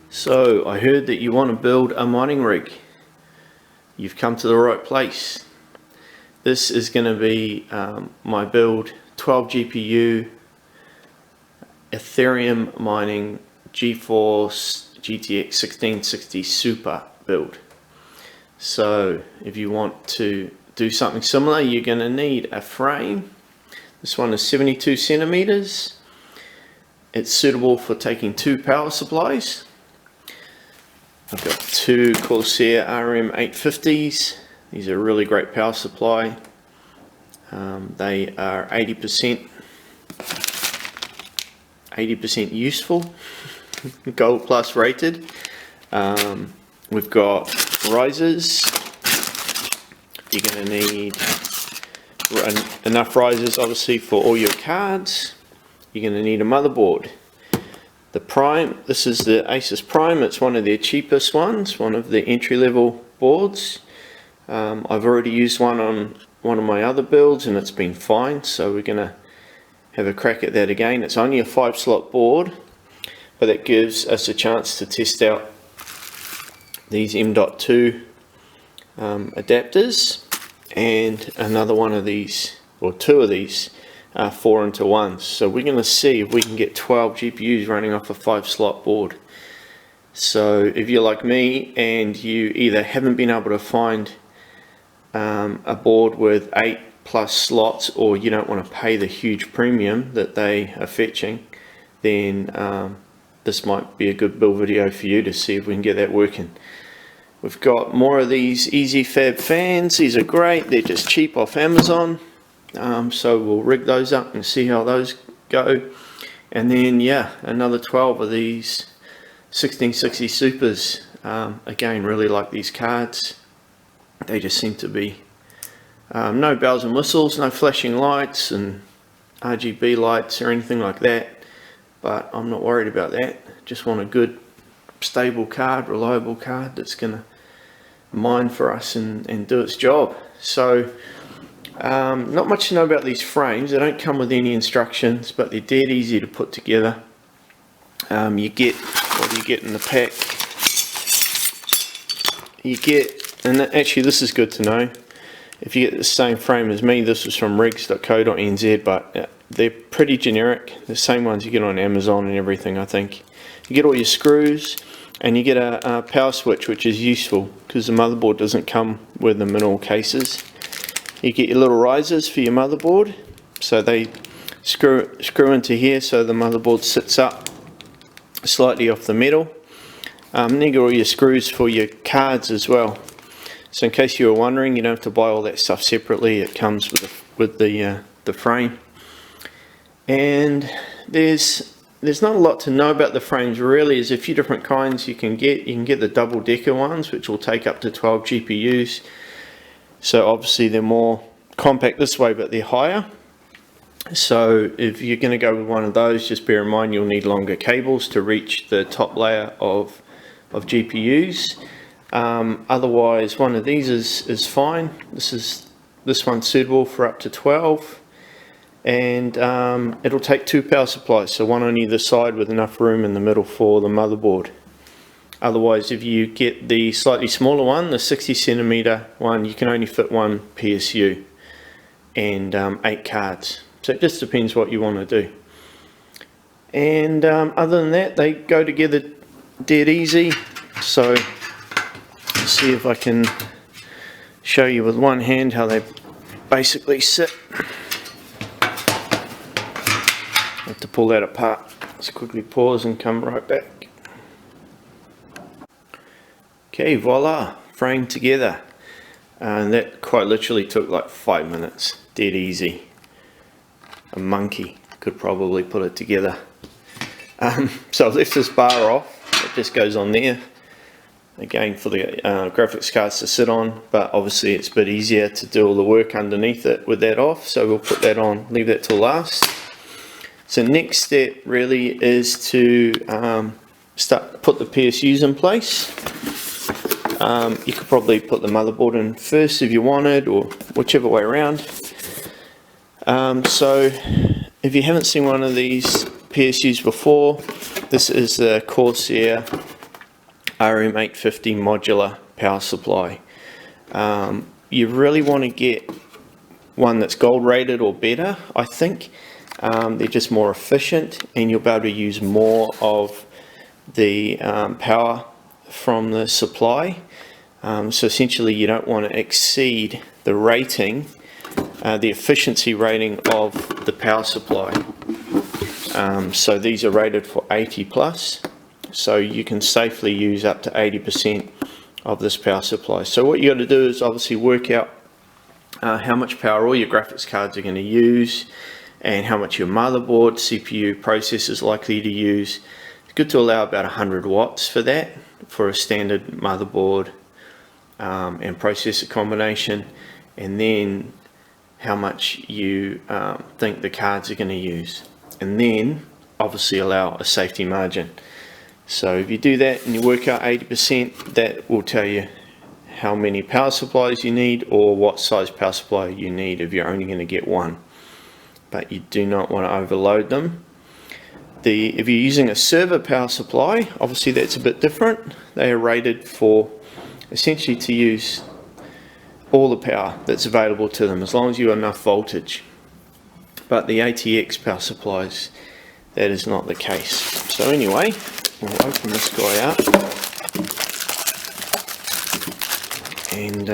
So I heard that you want to build a mining rig. You've come to the right place. This is going to be my build, 12 GPU Ethereum mining GeForce GTX 1660 Super build. So if you want to do something similar, you're going to need a frame. This one is 72 centimeters. It's suitable for taking 2 power supplies. I've got 2 Corsair RM850s. These are a really great power supply. They are 80% useful, Gold Plus rated. We've got risers. You're going to need enough risers obviously for all your cards. You're going to need a motherboard. The Prime, this is the Asus Prime. It's one of their cheapest ones, one of the entry-level boards. I've already used one on one of my other builds and it's been fine, so we're going to have a crack at that again. It's only a 5-slot board, but it gives us a chance to test out these M.2 adapters and another one of these, or 2 of these 4-into-1s. So we're going to see if we can get 12 GPUs running off a 5-slot board. So if you're like me and you either haven't been able to find a board with 8+ slots, or you don't want to pay the huge premium that they are fetching, then this might be a good build video for you to see if we can get that working. We've got more of these Easy Fab fans. These are great, they're just cheap off Amazon. So we'll rig those up and see how those go. And then yeah, another 12 of these 1660 Supers. Again, really like these cards. They just seem to be no bells and whistles, no flashing lights and RGB lights or anything like that, but I'm not worried about that. Just want a good stable card, reliable card that's gonna mine for us and do its job. So not much to know about these frames. They don't come with any instructions, but they're dead easy to put together. You get, what do you get in the pack? You get, and actually this is good to know, if you get the same frame as me, this was from rigs.co.nz, but they're pretty generic, the same ones you get on Amazon and everything. I think you get all your screws and you get a power switch, which is useful because the motherboard doesn't come with them in all cases. You get your little risers for your motherboard, so they screw into here so the motherboard sits up slightly off the metal. And then you get all your screws for your cards as well. So in case you were wondering, you don't have to buy all that stuff separately. It comes with the frame. And there's not a lot to know about the frames really. There's a few different kinds you can get. You can get the double decker ones, which will take up to 12 GPUs. So obviously they're more compact this way, but they're higher. So if you're going to go with one of those, just bear in mind you'll need longer cables to reach the top layer of GPUs. Otherwise, one of these is fine. This one's suitable for up to 12, and it'll take 2 power supplies, so one on either side with enough room in the middle for the motherboard. Otherwise, if you get the slightly smaller one, the 60 centimeter one, you can only fit 1 PSU and 8 cards. So it just depends what you want to do. And other than that, they go together dead easy. So let's see if I can show you with one hand how they basically sit. I have to pull that apart. Let's quickly pause and come right back. Okay, voila, framed together. And that quite literally took like 5 minutes, dead easy. A monkey could probably put it together. So I've left this bar off, it just goes on there. Again, for the graphics cards to sit on, but obviously it's a bit easier to do all the work underneath it with that off, so we'll put that on, leave that till last. So next step really is to put the PSUs in place. You could probably put the motherboard in first if you wanted, or whichever way around. So if you haven't seen one of these PSUs before, this is the Corsair RM850 modular power supply. You really want to get one that's gold rated or better, I think. They're just more efficient, and you'll be able to use more of the power from the supply. So essentially you don't want to exceed the rating, the efficiency rating of the power supply. So these are rated for 80 plus, so you can safely use up to 80% of this power supply. So what you got to do is obviously work out how much power all your graphics cards are going to use, and how much your motherboard, CPU, processor is likely to use. It's good to allow about 100 watts for that, for a standard motherboard and processor combination, and then how much you think the cards are going to use, and then obviously allow a safety margin. So if you do that and you work out 80%, that will tell you how many power supplies you need, or what size power supply you need if you're only going to get one. But you do not want to overload them. If you're using a server power supply, obviously that's a bit different. They are rated for essentially to use all the power that's available to them, as long as you have enough voltage. But the ATX power supplies, that is not the case. So anyway, we'll open this guy up, and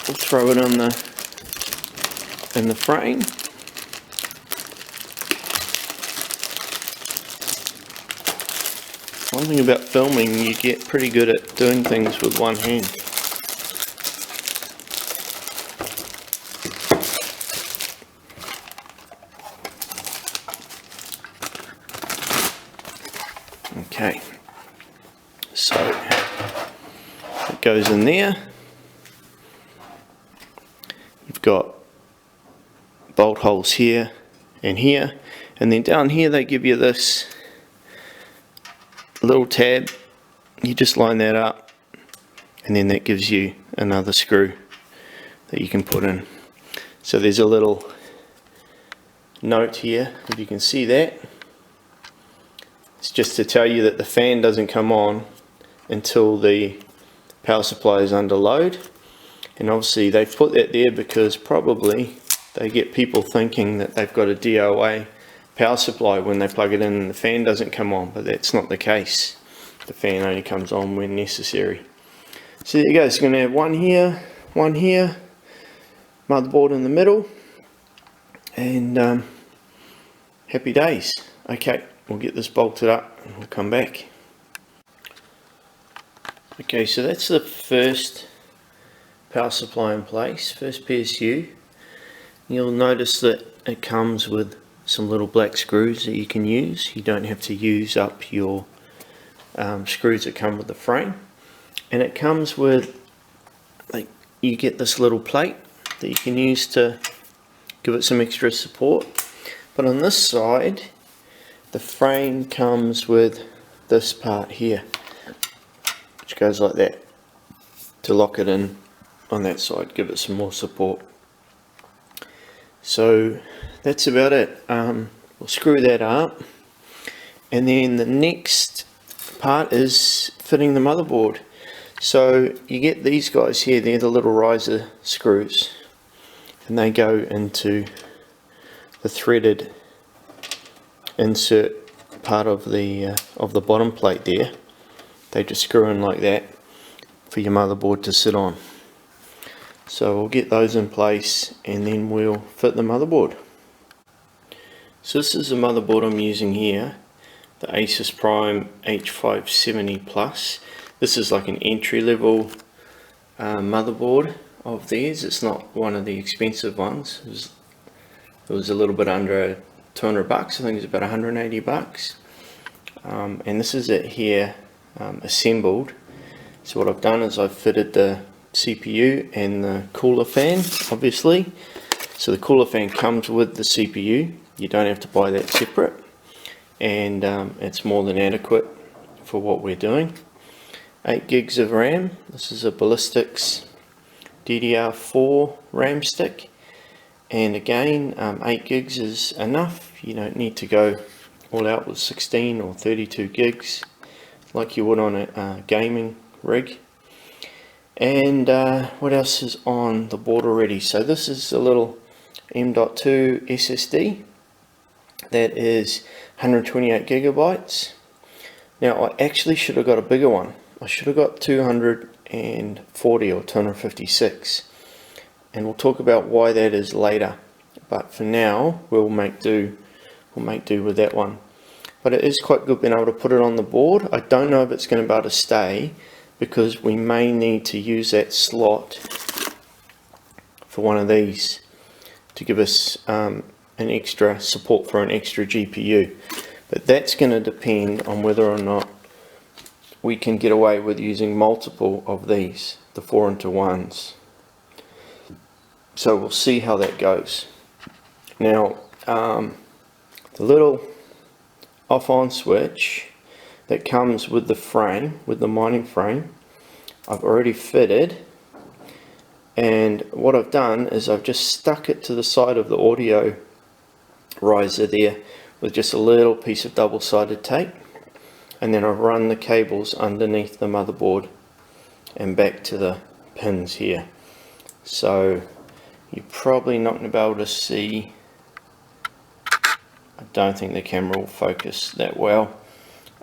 we'll throw it in the frame. One thing about filming, you get pretty good at doing things with one hand. Okay, so it goes in there. You've got bolt holes here and here, and then down here they give you this little tab. You just line that up, and then that gives you another screw that you can put in. So there's a little note here, if you can see that. It's just to tell you that the fan doesn't come on until the power supply is under load. And obviously they put that there because probably they get people thinking that they've got a DOA power supply when they plug it in and the fan doesn't come on, but that's not the case. The fan only comes on when necessary. So there you go. It's going to have one here, motherboard in the middle, and happy days. Okay, we'll get this bolted up and we'll come back. Okay, so that's the first power supply in place, first PSU. You'll notice that it comes with some little black screws that you can use. You don't have to use up your screws that come with the frame. And it comes with, like, you get this little plate that you can use to give it some extra support. But on this side, the frame comes with this part here, which goes like that, to lock it in on that side, give it some more support. So that's about it. We'll screw that up, and then the next part is fitting the motherboard. So you get these guys here, they're the little riser screws, and they go into the threaded insert part of the bottom plate there. They just screw in like that for your motherboard to sit on. So we'll get those in place and then we'll fit the motherboard. So this is the motherboard I'm using here, the Asus Prime H570 Plus. This is like an entry level motherboard of theirs. It's not one of the expensive ones. It was a little bit under 200 bucks. I think it's about 180 bucks. And this is it here assembled. So what I've done is I've fitted the CPU and the cooler fan, obviously. So the cooler fan comes with the CPU. You don't have to buy that separate, and it's more than adequate for what we're doing. 8 gigs of RAM. This is a Ballistics DDR4 RAM stick, and again 8 gigs is enough. You don't need to go all out with 16 or 32 gigs. like you would on a gaming rig. And what else is on the board already? So this is a little M.2 SSD that is 128 gigabytes. Now I actually should have got a bigger one. I should have got 240 or 256, and we'll talk about why that is later, but for now we'll make do with that one. But it is quite good being able to put it on the board. I don't know if it's going to be able to stay, because we may need to use that slot for one of these to give us an extra support for an extra GPU. But that's going to depend on whether or not we can get away with using multiple of these, the 4-into-1s. So we'll see how that goes. Now the little off-on switch that comes with the frame, with the mining frame, I've already fitted, and what I've done is I've just stuck it to the side of the audio riser there with just a little piece of double-sided tape, and then I've run the cables underneath the motherboard and back to the pins here. So you're probably not going to be able to see, I don't think the camera will focus that well,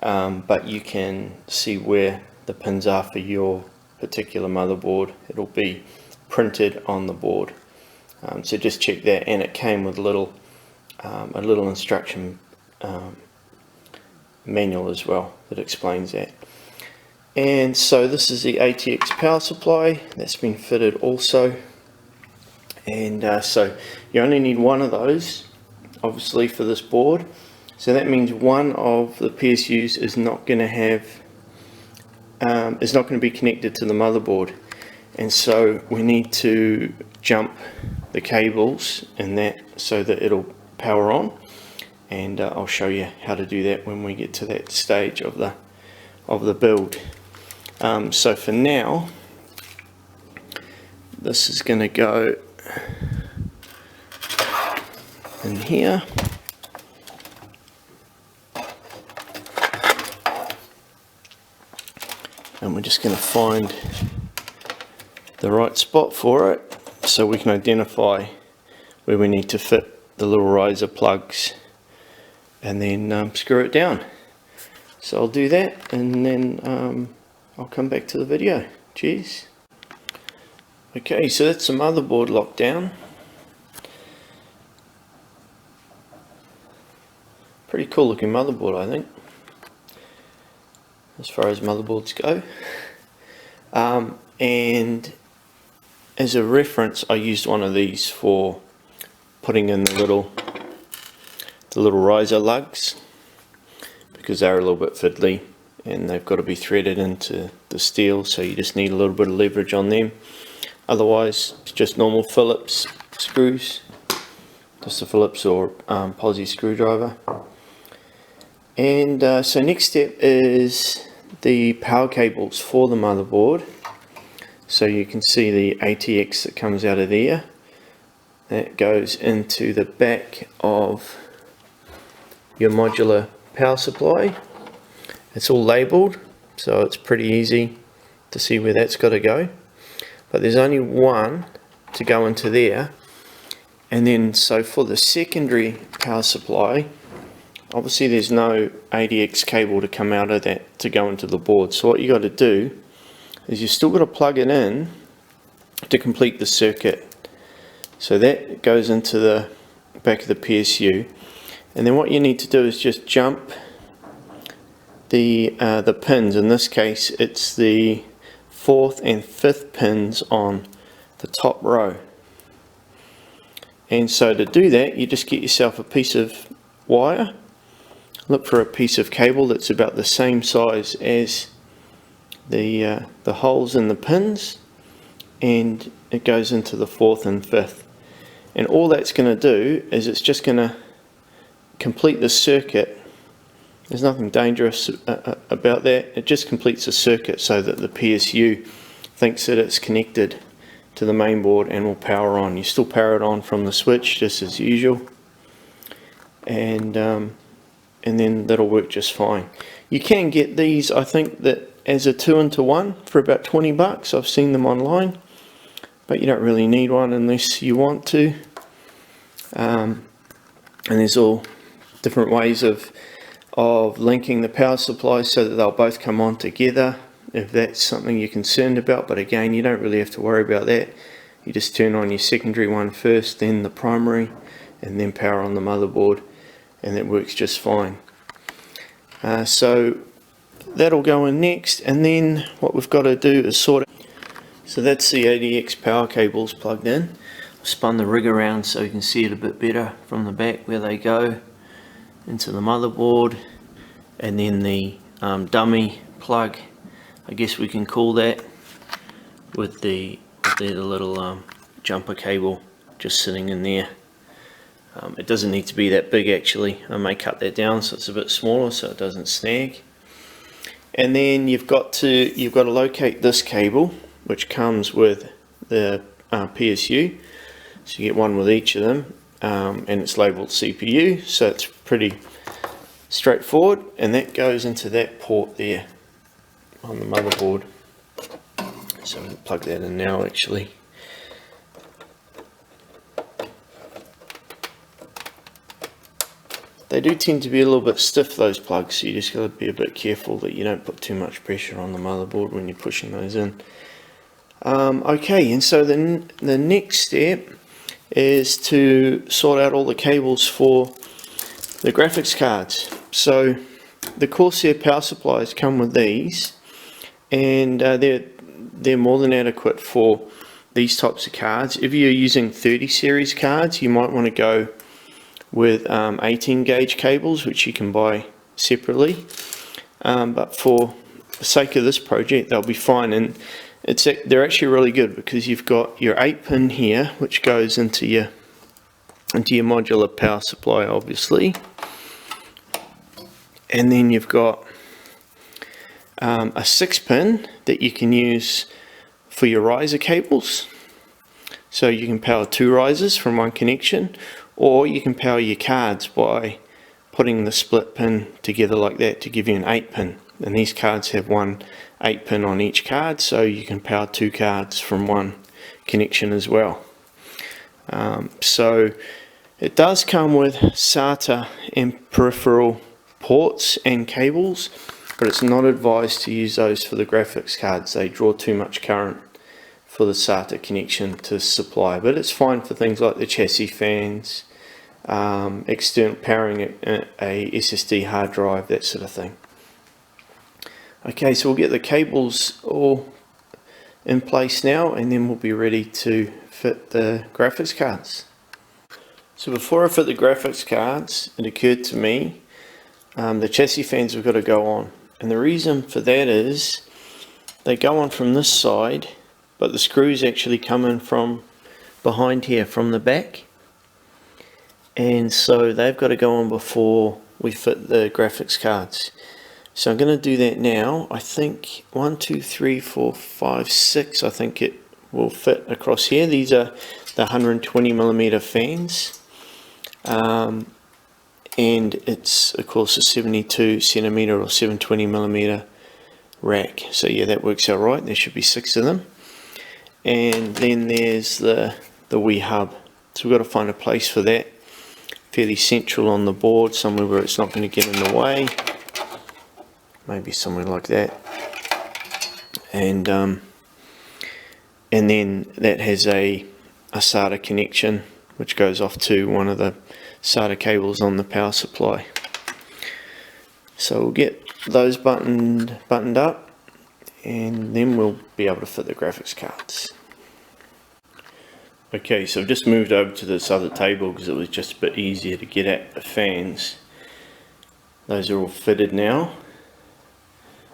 but you can see where the pins are for your particular motherboard. It'll be printed on the board, so just check that. And it came with a little instruction manual as well that explains that. And so this is the ATX power supply that's been fitted also, and so you only need one of those obviously for this board. So that means one of the PSUs is not going to have is not going to be connected to the motherboard, and so we need to jump the cables in that so that it'll power on, and I'll show you how to do that when we get to that stage of the build. So for now, this is going to go in here, and we're just going to find the right spot for it so we can identify where we need to fit the little riser plugs, and then screw it down. So I'll do that, and then I'll come back to the video. Cheers. Okay, so that's the motherboard locked down. Pretty cool looking motherboard, I think, as far as motherboards go. And as a reference, I used one of these for putting in the little riser lugs, because they're a little bit fiddly and they've got to be threaded into the steel, so you just need a little bit of leverage on them. Otherwise it's just normal Phillips screws, just a Phillips or Posi screwdriver. And so next step is the power cables for the motherboard. So you can see the ATX that comes out of there, that goes into the back of your modular power supply. It's all labelled, so it's pretty easy to see where that's got to go, but there's only one to go into there. And then so for the secondary power supply, obviously there's no ADX cable to come out of that to go into the board, so what you got to do is you still got to plug it in to complete the circuit. So that goes into the back of the PSU, and then what you need to do is just jump the pins. In this case it's the 4th and 5th pins on the top row. And so to do that, you just get yourself a piece of wire, look for a piece of cable that's about the same size as the holes in the pins, and it goes into the 4th and 5th. And all that's going to do is it's just going to complete the circuit. There's nothing dangerous about that. It just completes the circuit so that the PSU thinks that it's connected to the main board and will power on. You still power it on from the switch just as usual, and and then that'll work just fine. You can get these, I think, that as a 2-into-1 for about 20 bucks. I've seen them online, but you don't really need one unless you want to. And there's all different ways of linking the power supplies so that they'll both come on together, if that's something you're concerned about. But again, you don't really have to worry about that. You just turn on your secondary one first, then the primary, and then power on the motherboard, and that works just fine. So that'll go in next, and then what we've got to do is sort it. So that's the ADX power cables plugged in. I've spun the rig around so you can see it a bit better from the back where they go into the motherboard, and then the dummy plug, I guess we can call that, with the little jumper cable just sitting in there. It doesn't need to be that big actually. I may cut that down so it's a bit smaller so it doesn't snag. And then you've got to locate this cable, which comes with the PSU. So you get one with each of them, and it's labelled CPU, so it's pretty straightforward. And that goes into that port there on the motherboard. So we'll plug that in now actually. They do tend to be a little bit stiff, those plugs, so you just got to be a bit careful that you don't put too much pressure on the motherboard when you're pushing those in. Okay, and so the next step is to sort out all the cables for the graphics cards. So the Corsair power supplies come with these, and they're more than adequate for these types of cards. If you're using 30 series cards, you might want to go with 18 gauge cables, which you can buy separately, but for the sake of this project they'll be fine. And they're actually really good because you've got your 8-pin here, which goes into your modular power supply obviously, and then you've got a 6-pin that you can use for your riser cables, so you can power 2 risers from one connection, or you can power your cards by putting the split pin together like that to give you an 8-pin. And these cards have one 8-pin on each card, so you can power 2 cards from one connection as well. So it does come with SATA and peripheral ports and cables, but it's not advised to use those for the graphics cards. They draw too much current for the SATA connection to supply, but it's fine for things like the chassis fans, external powering a SSD hard drive, that sort of thing. Okay, so we'll get the cables all in place now, and then we'll be ready to fit the graphics cards. So before I fit the graphics cards, it occurred to me the chassis fans have got to go on, and the reason for that is they go on from this side, but the screws actually come in from behind here, from the back, and so they've got to go on before we fit the graphics cards. So I'm going to do that now. I think 1, 2, 3, 4, 5, 6, I think it will fit across here. These are the 120mm fans, and it's of course a 72cm or 720mm rack. So yeah, that works out right. There should be 6 of them. And then there's the wee hub. So we've got to find a place for that, fairly central on the board, somewhere where it's not going to get in the way. Maybe somewhere like that. And then that has a SATA connection, which goes off to one of the SATA cables on the power supply. So we'll get those buttoned up, and then we'll be able to fit the graphics cards. Okay, so I've just moved over to this other table because it was just a bit easier to get at the fans. Those are all fitted now.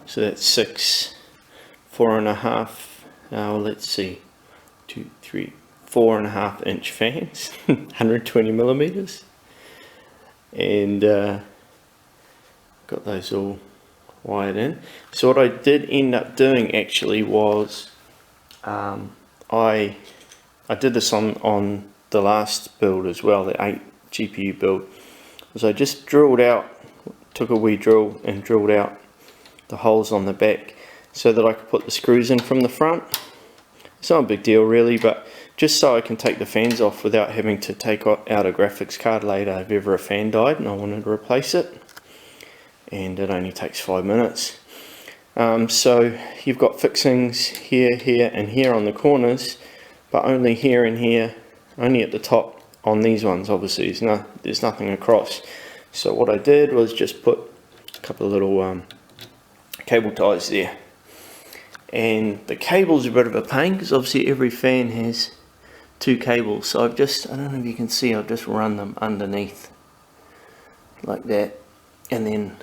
So that's 6 4.5, let's see, 2, 3, 4.5 inch fans, 120mm, and got those all wired in. So what I did end up doing actually was I did this on the last build as well, the 8 GPU build, was I just drilled out took a wee drill and drilled out the holes on the back so that I could put the screws in from the front. It's not a big deal really, but just so I can take the fans off without having to take out a graphics card later if ever a fan died and I wanted to replace it. And it only takes 5 minutes. So you've got fixings here, here and here on the corners, but only here and here, only at the top on these ones. Obviously there's nothing across. So what I did was just put a couple of little cable ties there. And the cable's a bit of a pain because obviously every fan has 2 cables. So I don't know if you can see, I've just run them underneath like that, and then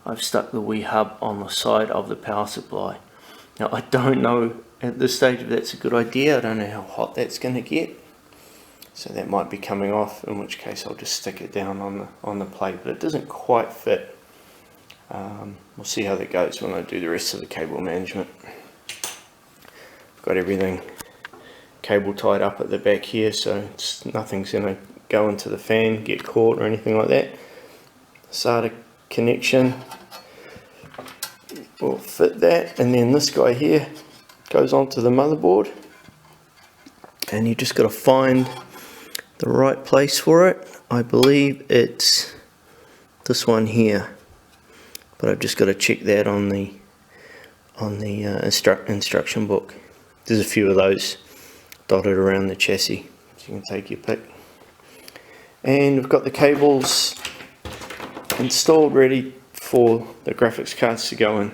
I've stuck the wee hub on the side of the power supply. Now I don't know at this stage if that's a good idea. I don't know how hot that's going to get, so that might be coming off, in which case I'll just stick it down on the plate, but it doesn't quite fit. We'll see how that goes when I do the rest of the cable management. I've got everything cable tied up at the back here, so nothing's going to go into the fan, get caught or anything like that. SATA connection will fit that, and then this guy here goes onto the motherboard, and you just got to find the right place for it. I believe it's this one here, but I've just got to check that on the instruction book. There's a few of those dotted around the chassis, so you can take your pick. And we've got the cables installed, ready for the graphics cards to go in.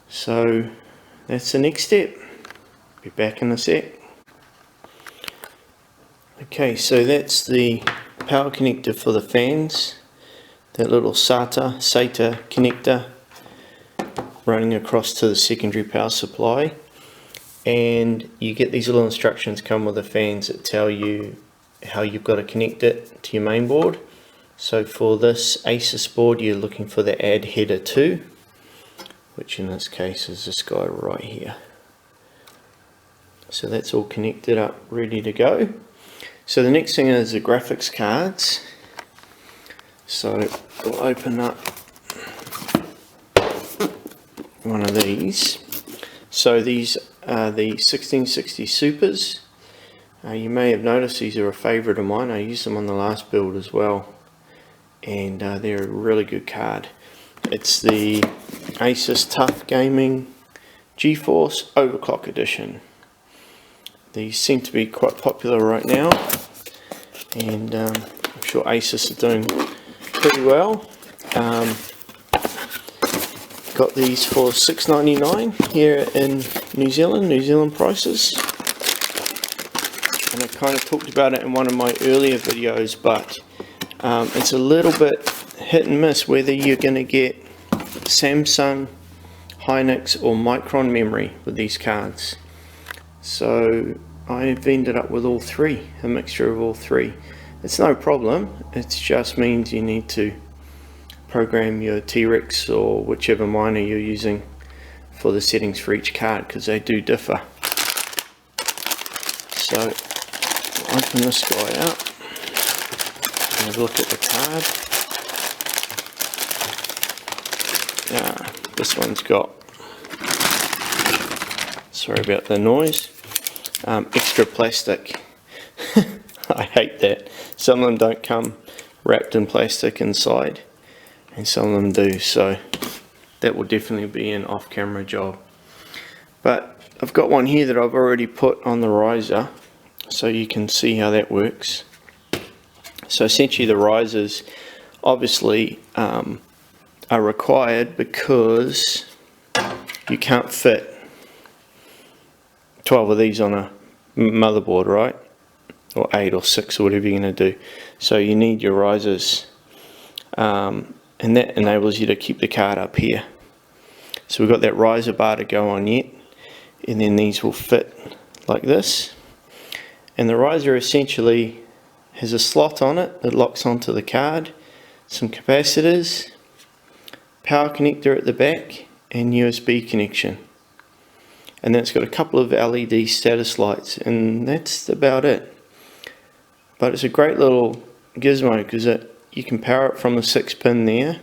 So that's the next step. Be back in a sec. Okay, so that's the power connector for the fans. That little SATA connector running across to the secondary power supply, and you get these little instructions come with the fans that tell you how you've got to connect it to your main board. So for this Asus board you're looking for the add header 2, which in this case is this guy right here. So that's all connected up, ready to go. So the next thing is the graphics cards. So we'll open up one of these. So these are the 1660 Supers. You may have noticed these are a favourite of mine. I used them on the last build as well, and they're a really good card. It's the Asus Tough Gaming GeForce Overclock Edition. These seem to be quite popular right now, and I'm sure Asus are doing pretty well. Got these for $6.99 here in New Zealand prices. And I kind of talked about it in one of my earlier videos, but it's a little bit hit and miss whether you're going to get Samsung, Hynix or Micron memory with these cards. So I've ended up with all three, a mixture of all three. It's no problem, it just means you need to program your T-Rex or whichever miner you're using for the settings for each card, because they do differ. So open this guy up and have a look at the card. This one's got, sorry about the noise, extra plastic. I hate that. Some of them don't come wrapped in plastic inside, and some of them do, so that will definitely be an off-camera job. But I've got one here that I've already put on the riser, so you can see how that works. So essentially the risers obviously are required because you can't fit 12 of these on a motherboard, right? Or 8 or 6 or whatever you're going to do. So you need your risers, and that enables you to keep the card up here. So we've got that riser bar to go on yet, and then these will fit like this. And the riser essentially has a slot on it that locks onto the card, some capacitors, power connector at the back, and USB connection. And then it's got a couple of LED status lights, and that's about it. But it's a great little gizmo because it you can power it from the 6-pin there,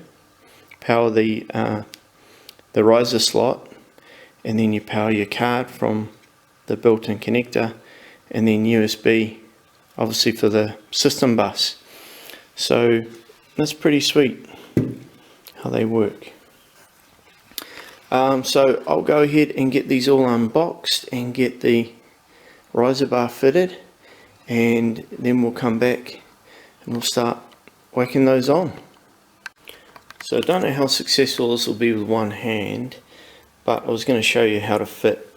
power the riser slot, and then you power your card from the built-in connector, and then USB obviously for the system bus. So that's pretty sweet how they work. So I'll go ahead and get these all unboxed and get the riser bar fitted, and then we'll come back and we'll start whacking those on. So I don't know how successful this will be with one hand, but I was going to show you how to fit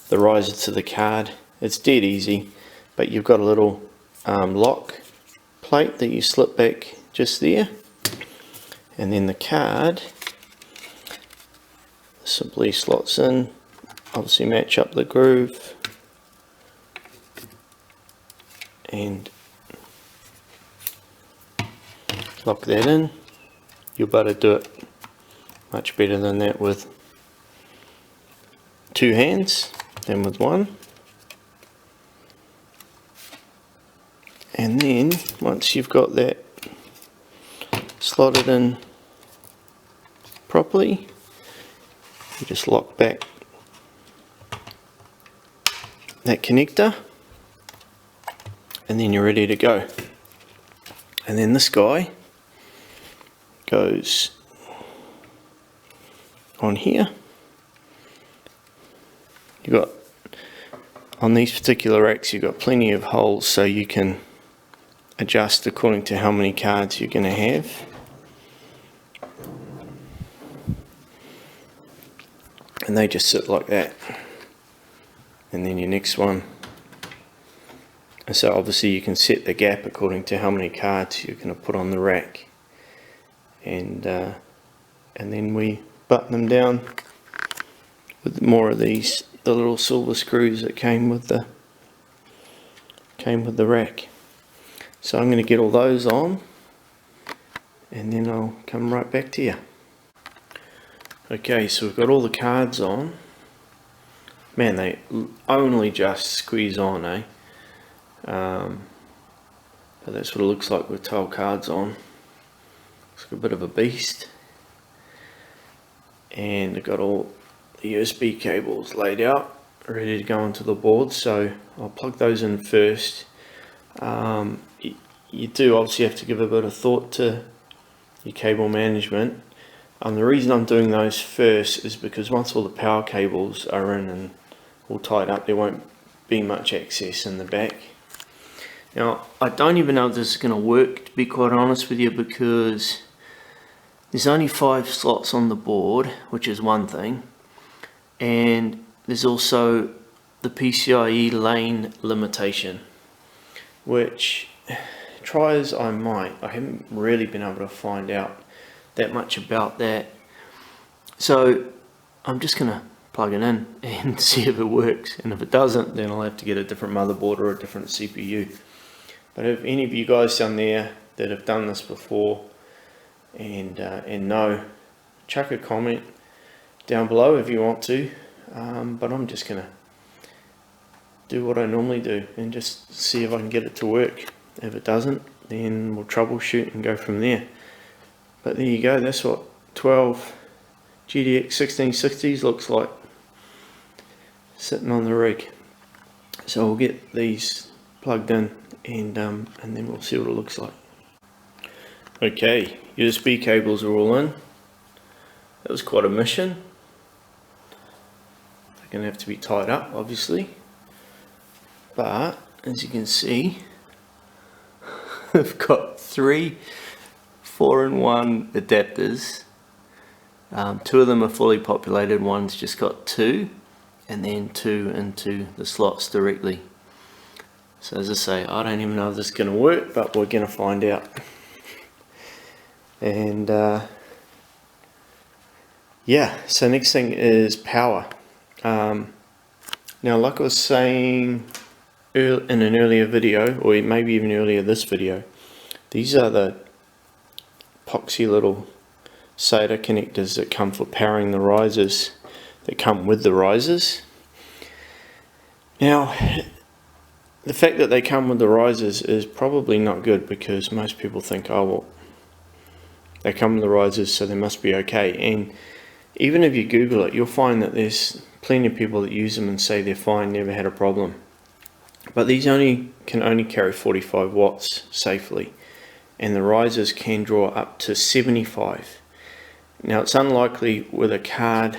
the riser to the card. It's dead easy, but you've got a little lock plate that you slip back just there, and then the card simply slots in, obviously match up the groove, and lock that in. You'll be able to do it much better than that with two hands than with one. And then once you've got that slotted in properly, you just lock back that connector, and then you're ready to go. And then this guy goes on here. You got, on these particular racks, you've got plenty of holes so you can adjust according to how many cards you're going to have. And they just sit like that. And then your next one. And so obviously you can set the gap according to how many cards you're going to put on the rack. And then we button them down with more of these, the little silver screws that came with the rack. So I'm going to get all those on, and then I'll come right back to you. Okay, so we've got all the cards on. Man, they only just squeeze on, eh? But that's what it looks like with 12 cards on. It's a bit of a beast. And I've got all the USB cables laid out, ready to go onto the board, so I'll plug those in first. You do obviously have to give a bit of thought to your cable management. The reason I'm doing those first is because once all the power cables are in and all tied up, there won't be much access in the back. Now, I don't even know if this is going to work, to be quite honest with you, because there's only 5 slots on the board, which is one thing, and there's also the PCIe lane limitation, which, try as I might, I haven't really been able to find out that much about that. So I'm just going to plug it in and see if it works, and if it doesn't, then I'll have to get a different motherboard or a different CPU. But if any of you guys down there that have done this before and know, chuck a comment down below if you want to, but I'm just going to do what I normally do and just see if I can get it to work. If it doesn't, then we'll troubleshoot and go from there. But there you go, that's what 12 GTX 1660s looks like sitting on the rig. So we'll get these plugged in, and then we'll see what it looks like. Okay, USB cables are all in. That was quite a mission. They're going to have to be tied up, obviously. But as you can see, I've got 3 4-in-1 adapters. 2 of them are fully populated, one's just got 2, and then 2 into the slots directly. So as I say, I don't even know if this is going to work, but we're going to find out. And yeah, so next thing is power. Now, like I was saying in an earlier video, or maybe even earlier this video, these are the epoxy little SATA connectors that come for powering the risers, that come with the risers. Now, the fact that they come with the risers is probably not good, because most people think, oh well, They come with the risers, so they must be okay. And even if you Google it, you'll find that there's plenty of people that use them and say they're fine, never had a problem. But these can only carry 45 watts safely, and the risers can draw up to 75. Now it's unlikely with a card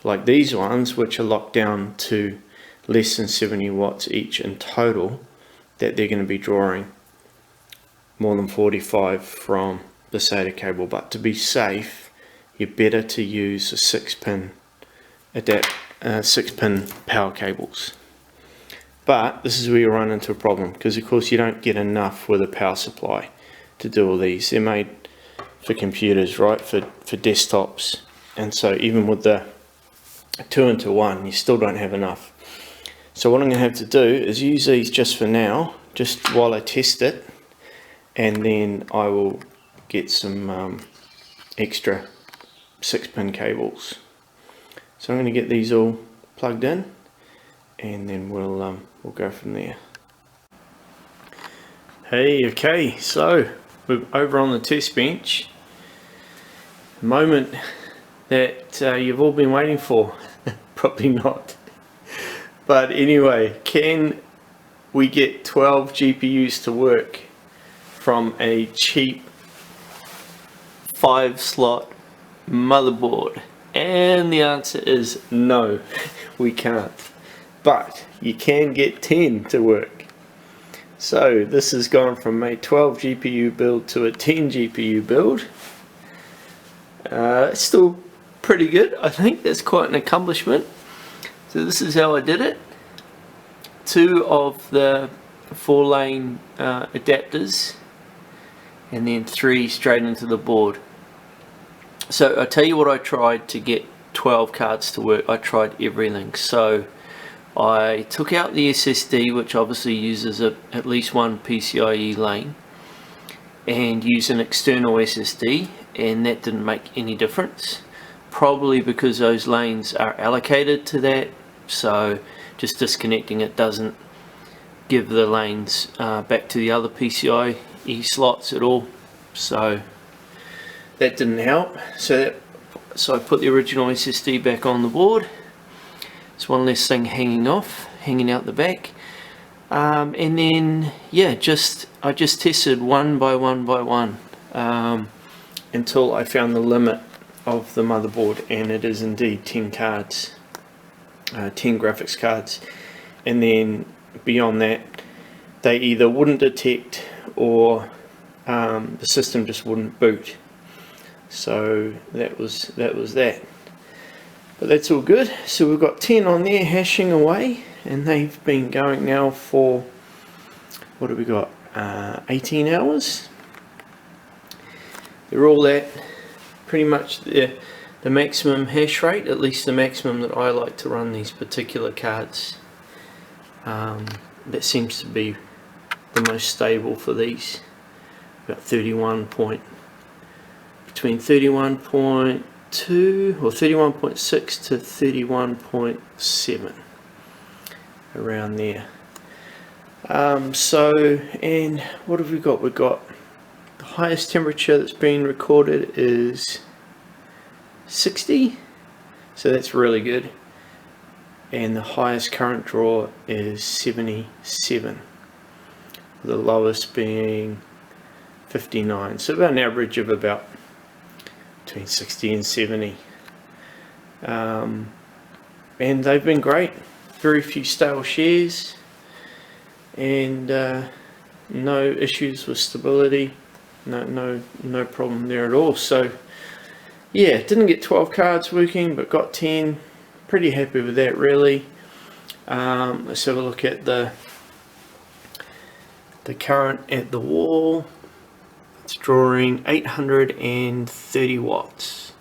like these ones, which are locked down to less than 70 watts each in total, that they're going to be drawing more than 45 from the SATA cable. But to be safe, you're better to use a 6-pin power cables. But this is where you run into a problem, because of course you don't get enough with a power supply to do all these. They're made for computers, right, for desktops, and so even with the 2-into-1 you still don't have enough. So what I'm going to have to do is use these just for now, just while I test it, and then I will get some extra 6-pin cables. So I'm going to get these all plugged in, and then we'll go from there. Hey, okay, so we're over on the test bench. The moment that you've all been waiting for. Probably not. But anyway, can we get 12 GPUs to work from a cheap 5-slot motherboard? And the answer is no, we can't. But you can get 10 to work. So this has gone from a 12 GPU build to a 10 GPU build. It's still pretty good. I think that's quite an accomplishment. So this is how I did it. 2 of the 4-lane adapters, and then 3 straight into the board. So I'll tell you what I tried to get 12 cards to work. I tried everything. So I took out the SSD, which obviously uses at least one PCIe lane, and used an external SSD, and that didn't make any difference. Probably because those lanes are allocated to that, so just disconnecting it doesn't give the lanes back to the other PCIe slots at all. So that didn't help. So I put the original SSD back on the board. It's one less thing hanging out the back. And then yeah, I just tested one by one until I found the limit of the motherboard, and it is indeed 10 cards, 10 graphics cards. And then beyond that, they either wouldn't detect or the system just wouldn't boot. So that was that. But that's all good. So we've got 10 on there hashing away, and they've been going now for, what have we got, 18 hours. They're all at pretty much the maximum hash rate, at least the maximum that I like to run these particular cards. That seems to be the most stable for these. About between 31.2 or 31.6 to 31.7, around there. And what have we got? We've got the highest temperature that's been recorded is 60, so that's really good. And the highest current draw is 77, the lowest being 59, so about an average of about between 60 and 70. And they've been great. Very few stale shares, and no issues with stability. No problem there at all. So yeah, didn't get 12 cards working, but got 10. Pretty happy with that, really. Let's have a look at the current at the wall. It's drawing 830 watts.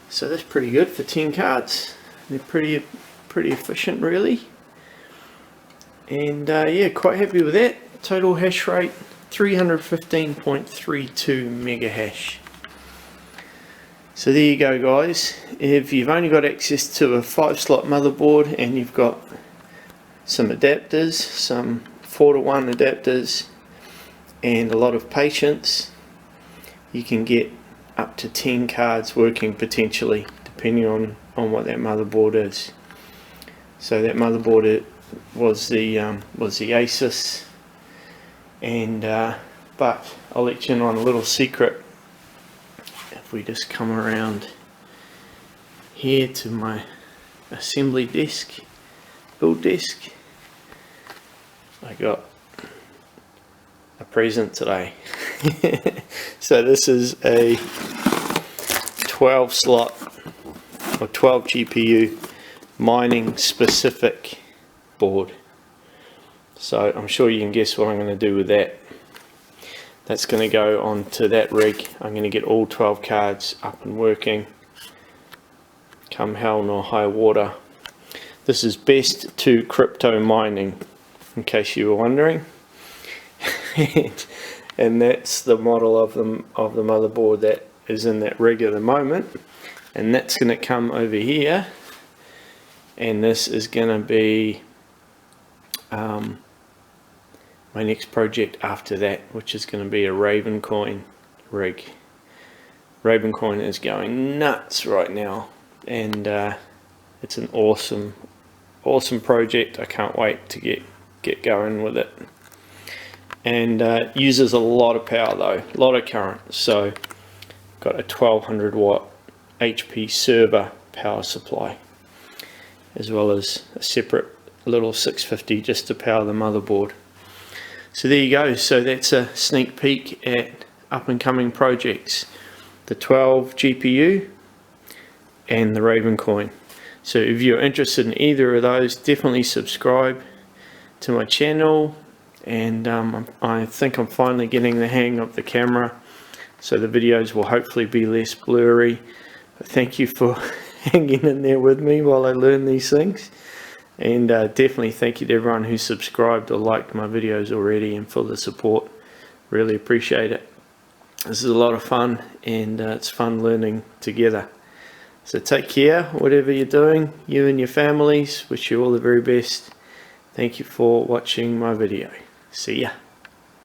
So that's pretty good for 10 cards. They're pretty efficient, really. And yeah, quite happy with that. Total hash rate 315.32 mega hash. So there you go, guys. If you've only got access to a 5-slot motherboard and you've got some adapters, some 4-to-1 adapters, and a lot of patience, you can get up to 10 cards working potentially, depending on what that motherboard is. So that motherboard was the Asus, and but I'll let you in on a little secret. If we just come around here to my assembly desk, build desk, I got a present today. So this is a 12 slot or 12 GPU mining specific board. So I'm sure you can guess what I'm going to do with that. That's going to go onto that rig. I'm going to get all 12 cards up and working come hell nor high water. This is best to crypto mining, in case you were wondering. And that's the model of the motherboard that is in that rig at the moment, and that's going to come over here, and this is going to be my next project after that, which is going to be a Ravencoin rig. Ravencoin is going nuts right now, and it's an awesome project. I can't wait to get going with it. And uses a lot of power though, a lot of current. So got a 1200 watt HP server power supply, as well as a separate little 650 just to power the motherboard. So there you go. So that's a sneak peek at up and coming projects, the 12 GPU and the Ravencoin. So if you're interested in either of those, definitely subscribe to my channel. And I think I'm finally getting the hang of the camera, so the videos will hopefully be less blurry. But thank you for hanging in there with me while I learn these things, and definitely thank you to everyone who subscribed or liked my videos already, and for the support. Really appreciate it. This is a lot of fun, and it's fun learning together. So take care, whatever you're doing, you and your families. Wish you all the very best. Thank you for watching my video. See ya.